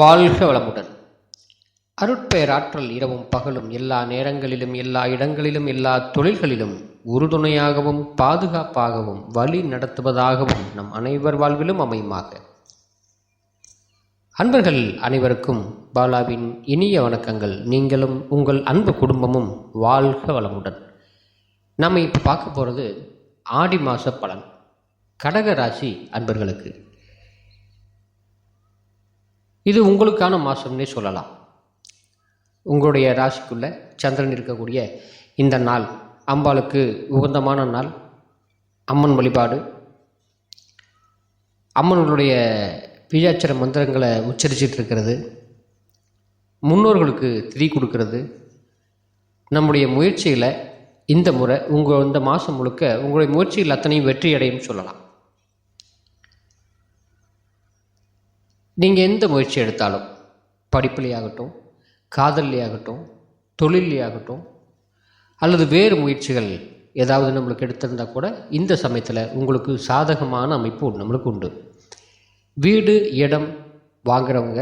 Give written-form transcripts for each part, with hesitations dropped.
வாழ்க வளமுடன். அருட்பெயராற்றல் இரவும் பகலும் எல்லா நேரங்களிலும் எல்லா இடங்களிலும் எல்லா தொழில்களிலும் உறுதுணையாகவும் பாதுகாப்பாகவும் வழி நடத்துவதாகவும் நம் அனைவர் வாழ்விலும் அமையுமாக. அன்பர்கள் அனைவருக்கும் பாலாவின் இனிய வணக்கங்கள். நீங்களும் உங்கள் அன்பு குடும்பமும் வாழ்க வளமுடன். நம்ம இப்போ பார்க்க போகிறது ஆடி மாத பலன் கடக ராசி அன்பர்களுக்கு. இது உங்களுக்கான மாதம்னே சொல்லலாம். உங்களுடைய ராசிக்குள்ளே சந்திரன் இருக்கக்கூடிய இந்த நாள் அம்பாளுக்கு உகந்தமான நாள். அம்மன் வழிபாடு, அம்மனுடைய பீஜாட்சர மந்திரங்களை உச்சரிச்சிட்டு இருக்கிறது, முன்னோர்களுக்கு திதி கொடுக்கறது, நம்முடைய முயற்சியில் இந்த முறை இந்த மாதம் முழுக்க உங்களுடைய முயற்சியில் அத்தனையும் வெற்றி அடையும் சொல்லலாம். நீங்கள் எந்த முயற்சி எடுத்தாலும், படிப்புலையாகட்டும், காதல்லையாகட்டும், தொழிலையாகட்டும், அல்லது வேறு முயற்சிகள் ஏதாவது நம்மளுக்கு எடுத்திருந்தால் கூட இந்த சமயத்தில் உங்களுக்கு சாதகமான அமைப்பு நம்மளுக்கு உண்டு. வீடு இடம் வாங்குறவங்க,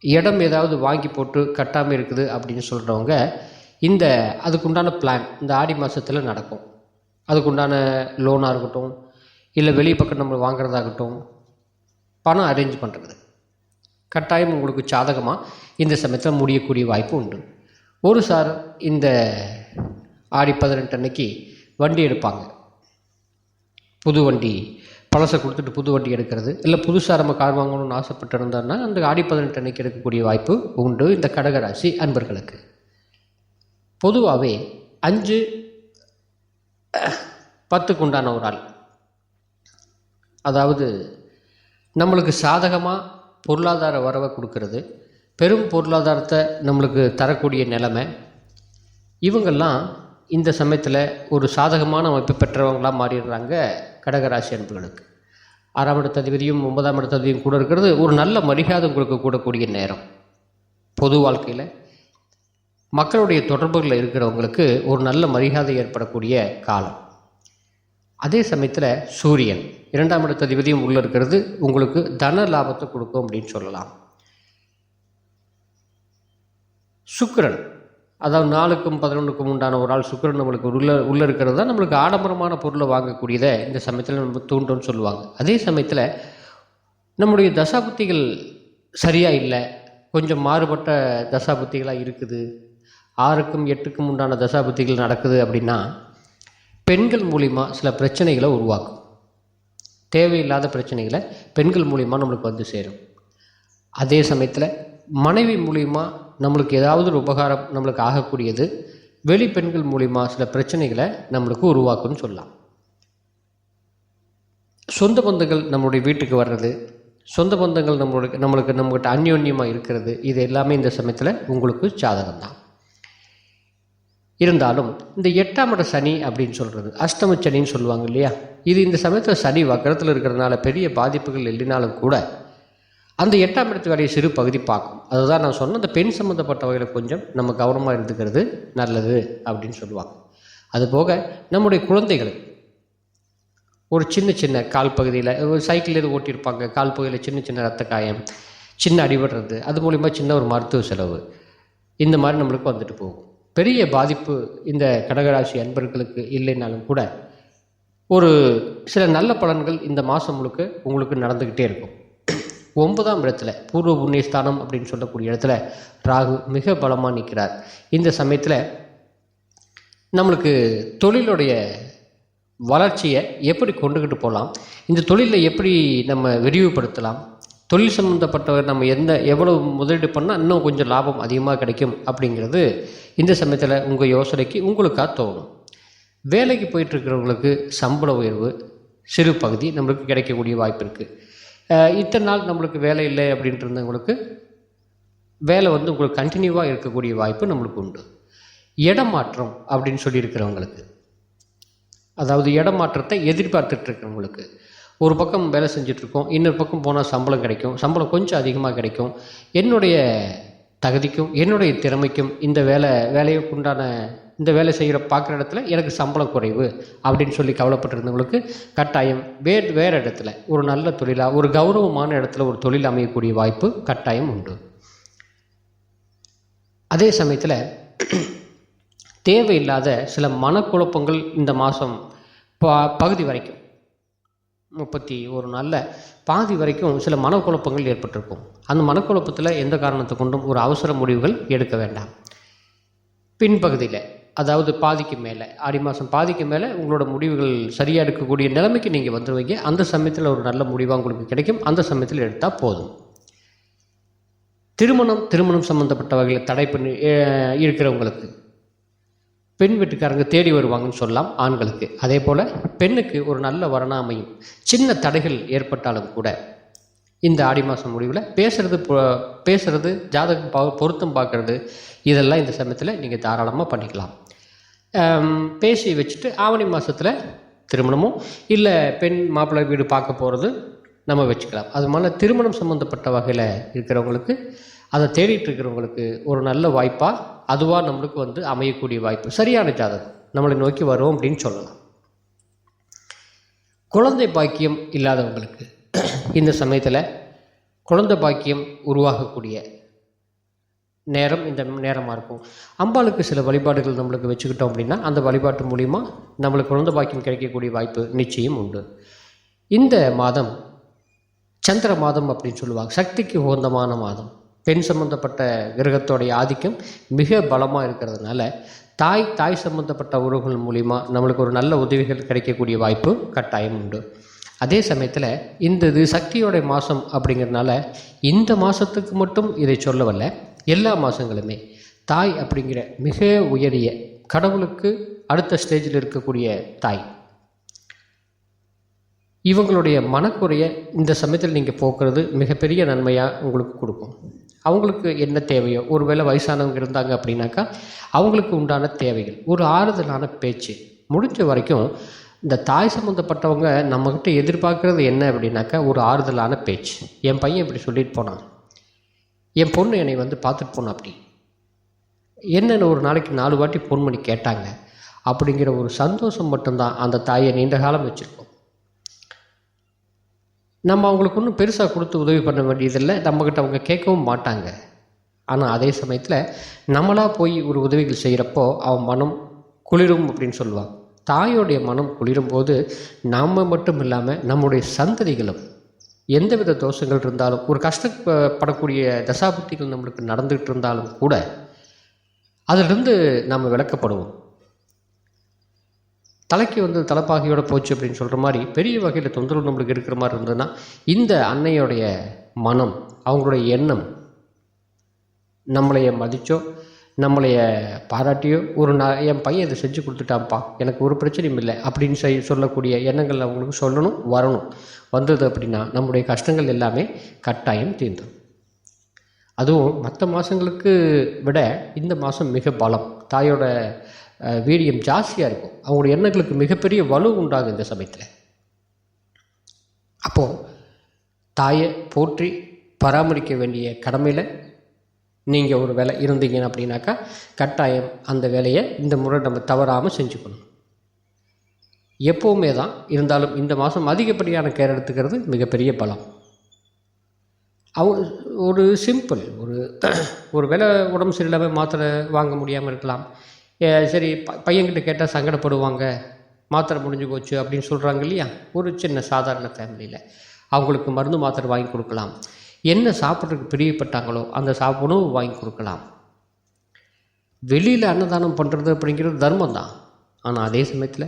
இடம் ஏதாவது வாங்கி போட்டு கட்டாமல் இருக்குது அப்படின்னு சொல்கிறவங்க, அதுக்குண்டான பிளான் இந்த ஆடி மாதத்தில் நடக்கும். அதுக்குண்டான லோனாக இருக்கட்டும், இல்லை வெளி பக்கம் நம்ம வாங்குறதாகட்டும், பணம் அரேஞ்ச் பண்ணுறது கட்டாயம் உங்களுக்கு சாதகமாக இந்த சமயத்தில் முடியக்கூடிய வாய்ப்பு உண்டு. ஒரு சார் இந்த ஆடி 18 அன்னைக்கு வண்டி எடுப்பாங்க. புது வண்டி பழசை கொடுத்துட்டு புது வண்டி எடுக்கிறது, இல்லை புதுசாக நம்ம கார் வாங்கணும்னு ஆசைப்பட்டு இருந்தோம்னா அந்த ஆடி 18 அன்னைக்கு எடுக்கக்கூடிய வாய்ப்பு உண்டு இந்த கடகராசி அன்பர்களுக்கு. பொதுவாகவே 5-10 உண்டான ஒரு ஆள், அதாவது நம்மளுக்கு சாதகமாக பொருளாதார வரவை கொடுக்கறது, பெரும் பொருளாதாரத்தை நம்மளுக்கு தரக்கூடிய நிலைமை, இவங்கெல்லாம் இந்த சமயத்தில் ஒரு சாதகமான அமைப்பு பெற்றவங்களாக மாறிடுறாங்க கடகராசி அன்புகளுக்கு. 6ஆம் இடத்த அதிபதியும் 9ஆம் இடத்த அதிபதியும் கூட இருக்கிறது ஒரு நல்ல மரியாதை உங்களுக்கு கூடக்கூடிய நேரம். பொது வாழ்க்கையில் மக்களுடைய தொடர்புகளில் இருக்கிறவங்களுக்கு ஒரு நல்ல மரியாதை ஏற்படக்கூடிய காலம். அதே சமயத்தில் சூரியன் 2ஆம் இடத்த அதிபதியும் உள்ளே இருக்கிறது உங்களுக்கு தன லாபத்தை கொடுக்கும் அப்படின்னு சொல்லலாம். சுக்கிரன், அதாவது 4க்கும் 11க்கும் உண்டான ஒரு ஆள் சுக்கிரன் நம்மளுக்கு உள்ளே இருக்கிறது தான் நம்மளுக்கு ஆடம்பரமான பொருளை வாங்கக்கூடியதை இந்த சமயத்தில் நம்ம தூண்டும்னு சொல்லுவாங்க. அதே சமயத்தில் நம்முடைய தசாபுத்திகள் சரியாக இல்லை, கொஞ்சம் மாறுபட்ட தசாபுத்திகளாக இருக்குது, 6க்கும் 8க்கும் உண்டான தசாபுத்திகள் நடக்குது அப்படின்னா பெண்கள் மூலிமா சில பிரச்சனைகளை உருவாக்கும். தேவையில்லாத பிரச்சனைகளை பெண்கள் மூலிமா நம்மளுக்கு வந்து சேரும். அதே சமயத்தில் மனைவி மூலிமா நம்மளுக்கு ஏதாவது ஒரு உபகாரம் நம்மளுக்கு ஆகக்கூடியது வெளி பெண்கள் மூலிமா சில பிரச்சனைகளை நம்மளுக்கு உருவாக்குன்னு சொல்லலாம். சொந்த பந்தங்கள் நம்மளுடைய வீட்டுக்கு வர்றது, சொந்த பந்தங்கள் நம்மகிட்ட அந்யோன்யமாக இருக்கிறது, இது எல்லாமே இந்த சமயத்தில் உங்களுக்கு சாதகம்தான். இருந்தாலும் இந்த 8ஆம் இட சனி அப்படின்னு சொல்கிறது அஷ்டம சனின்னு சொல்லுவாங்க இல்லையா, இது இந்த சமயத்தில் சனி வக்கரத்தில் இருக்கிறதுனால பெரிய பாதிப்புகள் இல்லைனாலும் கூட அந்த 8ஆம் இடத்துக்காரிய சிறு பகுதி பார்க்கும். அதுதான் நான் சொன்ன அந்த பெண் சம்மந்தப்பட்ட வகையில் கொஞ்சம் நம்ம கவனமாக இருந்துக்கிறது நல்லது அப்படின்னு சொல்லுவாங்க. அதுபோக நம்முடைய குழந்தைகள் ஒரு சின்ன கால் பகுதியில் ஒரு சைக்கிள் எது ஓட்டியிருப்பாங்க, கால் பகுதியில் சின்ன ரத்த காயம், சின்ன அடிபடுறது, அது மூலிமா சின்ன ஒரு மருத்துவ செலவு, இந்த மாதிரி நம்மளுக்கு வந்துட்டு போகும். பெரிய பாதிப்பு இந்த கடகராசி அன்பர்களுக்கு இல்லைனாலும் கூட ஒரு சில நல்ல பலன்கள் இந்த மாதம் முழுக்க உங்களுக்கு நடந்துக்கிட்டே இருக்கும். 9ஆம் இடத்துல பூர்வ புண்ணியஸ்தானம் அப்படின்னு சொல்லக்கூடிய இடத்துல ராகு மிக பலமாக நிற்கிறார். இந்த சமயத்தில் நம்மளுக்கு தொழிலுடைய வளர்ச்சியை எப்படி கொண்டுக்கிட்டு போகலாம், இந்த தொழிலை எப்படி நம்ம விரிவுபடுத்தலாம், தொழில் சம்மந்தப்பட்டவர் நம்ம எவ்வளவு முதலீடு பண்ணால் இன்னும் கொஞ்சம் லாபம் அதிகமாக கிடைக்கும் அப்படிங்கிறது இந்த சமயத்தில் உங்கள் யோசனைக்கு உங்களுக்காக தோணும். வேலைக்கு போயிட்டுருக்கிறவங்களுக்கு சம்பள உயர்வு சிறு பகுதி நம்மளுக்கு கிடைக்கக்கூடிய வாய்ப்பு இருக்குது. இத்தனை நாள் நம்மளுக்கு வேலை இல்லை அப்படின்ட்டு இருந்தவங்களுக்கு வேலை உங்களுக்கு கண்டினியூவாக இருக்கக்கூடிய வாய்ப்பு நம்மளுக்கு உண்டு. இடமாற்றம் அப்படின்னு சொல்லியிருக்கிறவங்களுக்கு, அதாவது இடமாற்றத்தை எதிர்பார்த்துட்டு இருக்கிறவங்களுக்கு, ஒரு பக்கம் வேலை செஞ்சிட்ருக்கோம், இன்னொரு பக்கம் போனால் சம்பளம் கிடைக்கும், சம்பளம் கொஞ்சம் அதிகமாக கிடைக்கும், என்னுடைய தகுதிக்கும் என்னுடைய திறமைக்கும் இந்த வேலையுக்குண்டான இந்த வேலை பார்க்குற இடத்துல எனக்கு சம்பளம் குறைவு அப்படின்னு சொல்லி கவலைப்பட்டிருந்தவங்களுக்கு கட்டாயம் வேறு இடத்துல ஒரு நல்ல தொழிலாக ஒரு கௌரவமான இடத்துல ஒரு தொழில் அமையக்கூடிய வாய்ப்பு கட்டாயம் உண்டு. அதே சமயத்தில் தேவையில்லாத சில மனக்குழப்பங்கள் இந்த மாதம் பகுதி வரைக்கும் 31 நாளில் பாதி வரைக்கும் சில மனக்குழப்பங்கள் ஏற்பட்டிருக்கும். அந்த மனக்குழப்பத்தில் எந்த காரணத்தை கொண்டும் ஒரு அவசர முடிவுகள் எடுக்க வேண்டாம். பின்பகுதியில், அதாவது பாதிக்கு மேலே, ஆடி மாதம் பாதிக்கு மேலே உங்களோட முடிவுகள் சரியாக எடுக்கக்கூடிய நிலைமைக்கு நீங்கள் வந்துடுவீங்க. அந்த சமயத்தில் ஒரு நல்ல முடிவாக உங்களுக்கு கிடைக்கும். அந்த சமயத்தில் எடுத்தால் போதும். திருமணம் சம்மந்தப்பட்ட வகையில் தடை பண்ணி இருக்கிறவங்களுக்கு பெண் வீட்டுக்காரங்க தேடி வருவாங்கன்னு சொல்லலாம் ஆண்களுக்கு. அதே போல் பெண்ணுக்கு ஒரு நல்ல வரனாக அமையும். சின்ன தடைகள் ஏற்பட்டாலும் கூட இந்த ஆடி மாதம் முடிவில் பேசுகிறது ஜாதகம் பொருத்தம் பார்க்குறது இதெல்லாம் இந்த சமயத்தில் நீங்கள் தாராளமாக பண்ணிக்கலாம். பேசி வச்சுட்டு ஆவணி மாதத்தில் திருமணமும் இல்லை பெண் மாப்பிள்ளை வீடு பார்க்க போகிறது நம்ம வச்சுக்கலாம். அது மாதிரி திருமணம் சம்மந்தப்பட்ட வகையில் இருக்கிறவங்களுக்கு, அதை தேடிட்டு இருக்கிறவங்களுக்கு ஒரு நல்ல வாய்ப்பாக அதுவாக நம்மளுக்கு அமையக்கூடிய வாய்ப்பு, சரியான ஜாதகம் நம்மளை நோக்கி வரும் அப்படின்னு சொல்லலாம். குழந்தை பாக்கியம் இல்லாதவங்களுக்கு இந்த சமயத்தில் குழந்தை பாக்கியம் உருவாகக்கூடிய நேரம் இந்த நேரமாக இருக்கும். அம்பாளுக்கு சில வழிபாடுகள் நம்மளுக்கு வச்சுக்கிட்டோம் அப்படின்னா அந்த வழிபாட்டு மூலிமா நம்மளுக்கு குழந்தை பாக்கியம் கிடைக்கக்கூடிய வாய்ப்பு நிச்சயம் உண்டு. இந்த மாதம் சந்திர மாதம் அப்படின்னு சொல்லுவாங்க. சக்திக்கு உகந்தமான மாதம். பெண் சம்பந்தப்பட்ட கிரகத்தோடைய ஆதிக்கம் மிக பலமாக இருக்கிறதுனால தாய் சம்பந்தப்பட்ட உறவுகள் மூலிமா நம்மளுக்கு ஒரு நல்ல உதவிகள் கிடைக்கக்கூடிய வாய்ப்பு கட்டாயம் உண்டு. அதே சமயத்தில் இது சக்தியோடைய மாதம் அப்படிங்கிறதுனால இந்த மாதத்துக்கு மட்டும் இதை சொல்லவல்ல, எல்லா மாதங்களுமே தாய் அப்படிங்கிற மிக உயரிய கடவுளுக்கு அடுத்த ஸ்டேஜில் இருக்கக்கூடிய தாய், இவங்களுடைய மனக்குறைய இந்த சமயத்தில் நீங்கள் போக்குறது மிகப்பெரிய நன்மையாக உங்களுக்கு கொடுக்கும். அவங்களுக்கு என்ன தேவையோ, ஒரு வேளை வயசானவங்க இருந்தாங்க அப்படின்னாக்கா அவங்களுக்கு உண்டான தேவைகள், ஒரு ஆறுதலான பேச்சு, முடிஞ்ச வரைக்கும் இந்த தாய் சம்மந்தப்பட்டவங்க நம்மக்கிட்ட எதிர்பார்க்குறது என்ன அப்படின்னாக்கா ஒரு ஆறுதலான பேச்சு. என் பையன் இப்படி சொல்லிட்டு போனான், என் பொண்ணு என்னை பார்த்துட்டு போனான், அப்படி என்னென்னு ஒரு நாளைக்கு 4 வாட்டி ஃபோன் பண்ணி கேட்டாங்க அப்படிங்கிற ஒரு சந்தோஷம் மட்டும்தான் அந்த தாயை நீண்ட காலம் வச்சுருக்கோம். நம்ம அவங்களுக்கு ஒன்றும் பெருசாக கொடுத்து உதவி பண்ண வேண்டியதில்லை, நம்மக்கிட்ட அவங்க கேட்கவும் மாட்டாங்க. ஆனால் அதே சமயத்தில் நம்மளாக போய் ஒரு உதவிகள் செய்கிறப்போ அவன் மனம் குளிரும் அப்படின்னு சொல்லுவாங்க. தாயோடைய மனம் குளிரும் போது நாம் மட்டும் இல்லாமல் நம்முடைய சந்ததிகளும் எந்தவித தோஷங்கள் இருந்தாலும், ஒரு கஷ்டப்படக்கூடிய தசாபுத்திகள் நம்மளுக்கு நடந்துகிட்டு இருந்தாலும் கூட அதிலிருந்து நாம் விளக்கப்படுவோம். தலைக்கு தலைப்பாகையோட போச்சு அப்படின்னு சொல்கிற மாதிரி பெரிய வகையில் தொந்தரவு நம்மளுக்கு இருக்கிற மாதிரி இருந்ததுன்னா இந்த அன்னையோடைய மனம், அவங்களுடைய எண்ணம் நம்மளைய மதிச்சோ நம்மளைய பாராட்டியோ என் பையன் இதை செஞ்சு கொடுத்துட்டான்ப்பா, எனக்கு ஒரு பிரச்சனையும் இல்லை அப்படின்னு சொல்லக்கூடிய எண்ணங்கள் அவங்களுக்கு சொல்லணும், வரணும். வந்தது அப்படின்னா நம்முடைய கஷ்டங்கள் எல்லாமே கட்டாயம் தீர்ந்துடும். அதுவும் மற்ற மாதங்களுக்கு விட இந்த மாதம் மிக பலம், தாயோட வீரியம் ஜாஸ்தியாக இருக்கும். அவங்களுடைய எண்ணங்களுக்கு மிகப்பெரிய வலு உண்டாகும் இந்த சமயத்தில். அப்போது தாயை போற்றி பராமரிக்க வேண்டிய கடமையில் நீங்கள் ஒரு வேலை இருந்தீங்க அப்படின்னாக்கா கட்டாயம் அந்த வேலையை இந்த முறை நம்ம தவறாமல் செஞ்சுக்கணும். எப்போவுமே தான் இருந்தாலும் இந்த மாதம் அதிகப்படியான கேர் எடுத்துக்கிறது மிகப்பெரிய பலம். ஒரு சிம்பிள் ஒரு வேலை உடம்பு சரியில்லாமல் மாத்திரை வாங்க முடியாமல் இருக்கலாம். சரி, பையன்கிட்ட கேட்டால் சங்கடப்படுவாங்க, மாத்திரை முடிஞ்சு போச்சு அப்படின்னு சொல்கிறாங்க இல்லையா. ஒரு சின்ன சாதாரண ஃபேமிலியில் அவங்களுக்கு மருந்து மாத்திரை வாங்கி கொடுக்கலாம். என்ன சாப்பிட்றதுக்கு பிரியப்பட்டாங்களோ அந்த உணவு வாங்கி கொடுக்கலாம். வெளியில் அன்னதானம் பண்ணுறது அப்படிங்கிறது தர்மம் தான். ஆனால் அதே சமயத்தில்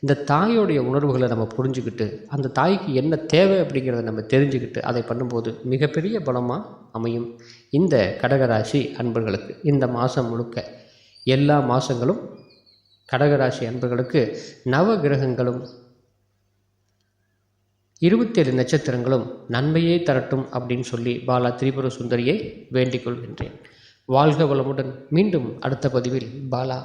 இந்த தாயோடைய உணர்வுகளை நம்ம புரிஞ்சுக்கிட்டு அந்த தாய்க்கு என்ன தேவை அப்படிங்கிறத நம்ம தெரிஞ்சுக்கிட்டு அதை பண்ணும்போது மிகப்பெரிய பலமாக அமையும். இந்த கடகராசி அன்பர்களுக்கு இந்த மாதம் முழுக்க எல்லா மாதங்களும் கடகராசி அன்பர்களுக்கு நவ கிரகங்களும் 27 நட்சத்திரங்களும் நன்மையே தரட்டும் அப்படின்னு சொல்லி பாலா திரிபுர சுந்தரியை வேண்டிக் கொள்கின்றேன். வாழ்க வளமுடன். மீண்டும் அடுத்த பதிவில் பாலா